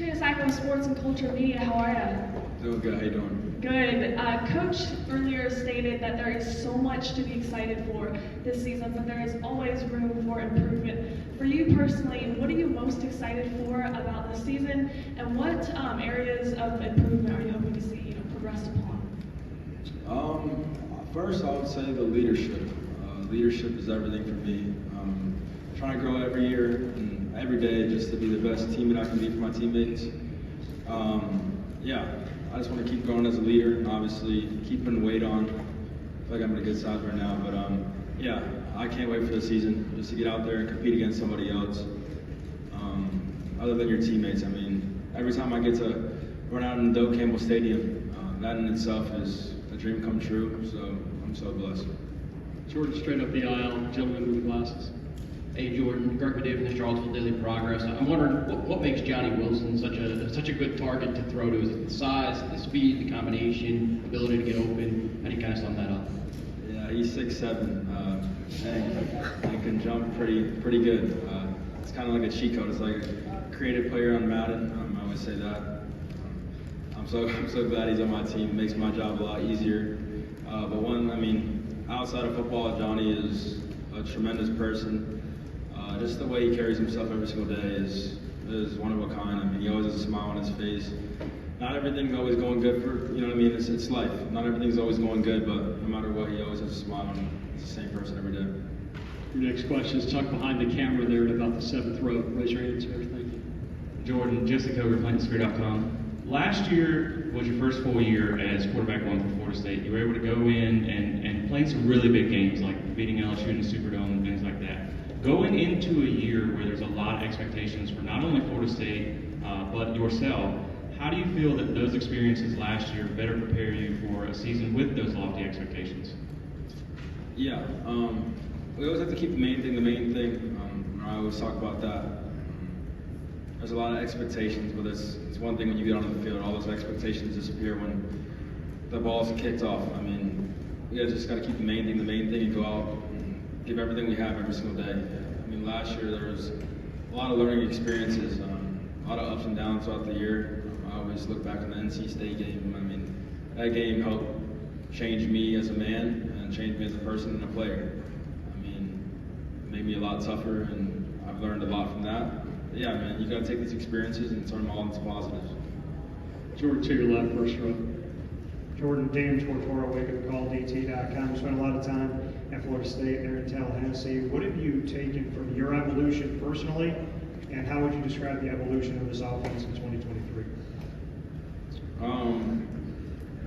Trina Sacco, Sports and Culture Media, how are you? Doing good, how you doing? Good. Coach earlier stated that there is so much to be excited for this season, but there is always room for improvement. For you personally, what are you most excited for about this season, and what areas of improvement are you hoping to see progressed upon? First, I would say the leadership. Leadership is everything for me. Trying to grow every year and every day just to be the best teammate I can be for my teammates. I just want to keep growing as a leader and obviously keep putting weight on. I feel like I'm in a good side right now, but I can't wait for the season just to get out there and compete against somebody else. Other than your teammates, I mean, every time I get to run out in Doak Campbell Stadium, that in itself is a dream come true, so I'm so blessed. Jordan, straight up the aisle, gentleman with the glasses. Hey Jordan, Greg Medea from the Charlottesville Daily Progress. I'm wondering what makes Johnny Wilson such a good target to throw to? Is it the size, the speed, the combination, ability to get open? How do you kind of sum that up? Yeah, he's 6'7", and can jump pretty good. It's kind of like a cheat code. It's like a creative player on Madden. I always say that. I'm so glad he's on my team. It makes my job a lot easier. Outside of football, Johnny is a tremendous person. Just the way he carries himself every single day is one of a kind. I mean, he always has a smile on his face. Not everything's always going good for, it's life. Not everything's always going good, but no matter what, he always has a smile on him. He's the same person every day. Your next question is tucked behind the camera there at about the 7th row. Raise your hand, sir. Thank you. Jordan, Jessica over PlanetSphere.com. Last year was your first full year as quarterback going for Florida State. You were able to go in and play in some really big games, like beating LSU in the Superdome and things like that. Going into a year where there's a lot of expectations for not only Florida State, but yourself, how do you feel that those experiences last year better prepare you for a season with those lofty expectations? Yeah, we always have to keep the main thing. I always talk about that. There's a lot of expectations, but it's one thing when you get onto the field, all those expectations disappear when the ball's kicked off. I mean, we just got to keep the main thing, and go out and give everything we have every single day. I mean, last year there was a lot of learning experiences, a lot of ups and downs throughout the year. I always look back on the NC State game. I mean, that game helped change me as a man and change me as a person and a player. I mean, it made me a lot tougher, and I've learned a lot from that. But yeah, man, you got to take these experiences and turn them all into positives. Jordan, to your left, first row. Jordan, Dan Tortora, WakeUpCallDT.com. Spent a lot of time at Florida State there in Tallahassee. What have you taken from your evolution personally, and how would you describe the evolution of this offense in 2023?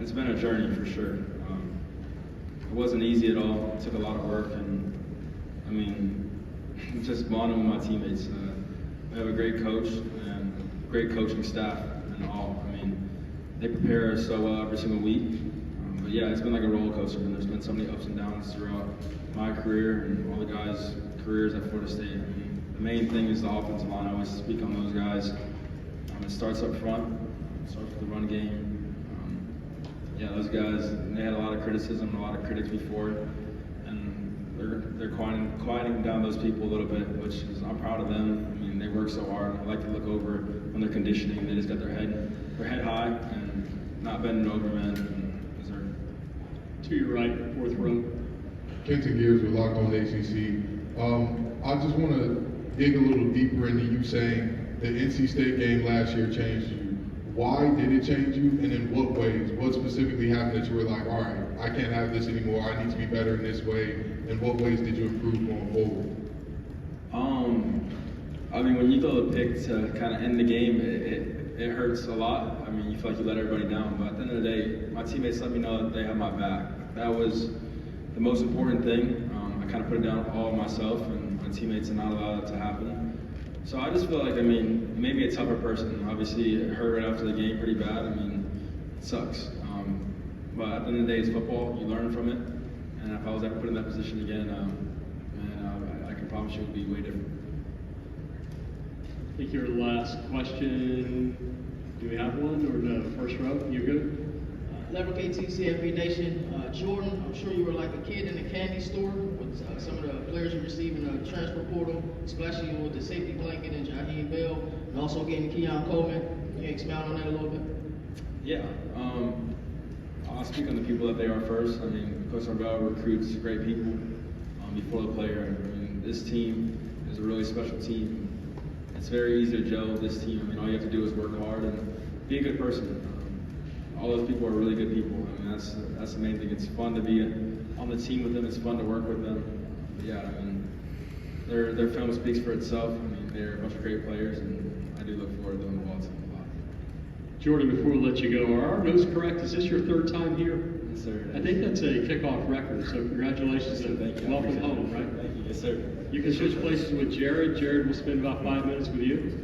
It's been a journey for sure. It wasn't easy at all. It took a lot of work, and I mean, just bonding with my teammates. We have a great coach and great coaching staff and all. I mean, they prepare us so well every single week. But yeah, it's been like a roller coaster, and there's been so many ups and downs throughout my career and all the guys' careers at Florida State. I mean, the main thing is the offensive line. I always speak on those guys. It starts up front. It starts with the run game. Those guys, they had a lot of criticism, a lot of critics before, and they're quieting down those people a little bit, which is, I'm proud of them. I mean, they work so hard. I like to look over when they're conditioning. They just got their head high and not bending over, man. To your right, 4th row. Kenton Gears with Locked On ACC. I just want to dig a little deeper into you saying the NC State game last year changed you. Why did it change you, and in what ways? What specifically happened that you were like, all right, I can't have this anymore, I need to be better in this way? In what ways did you improve going forward? I mean, when you throw a pick to kind of end the game, it hurts a lot. I mean, you feel like you let everybody down, but at the end of the day, my teammates let me know that they have my back. That was the most important thing. I kind of put it down all myself, and my teammates are not allowed that to happen. So I just feel like, I mean, it made me a tougher person. Obviously, it hurt right after the game pretty bad. I mean, it sucks. But at the end of the day, it's football. You learn from it. And if I was ever put in that position again, I can promise you it would be way different. I think your last question, do we have one, or no? First row, you good? Level KTC, FB Nation. Jordan, I'm sure you were like a kid in a candy store with some of the players you receive in the transfer portal, especially with the safety blanket and Jaheim Bell, and also getting Keon Coleman. Can you expound on that a little bit? Yeah. I'll speak on the people that they are first. I mean, Coach Norvell recruits great people before the player. I mean, this team is a really special team. It's very easy to gel with this team. I mean, all you have to do is work hard and be a good person. All those people are really good people. I mean, that's the main thing. It's fun to be on the team with them. It's fun to work with them. But yeah, I mean, their film speaks for itself. I mean, they're a bunch of great players, and I do look forward to them the ball team a lot. Jordan, before we let you go, are our notes correct? Is this your third time here? Yes, sir. I think that's a kickoff record, so congratulations and Thank you. welcome home, right? Thank you. Yes, sir. You can switch places with Jared. Jared will spend about 5 minutes with you.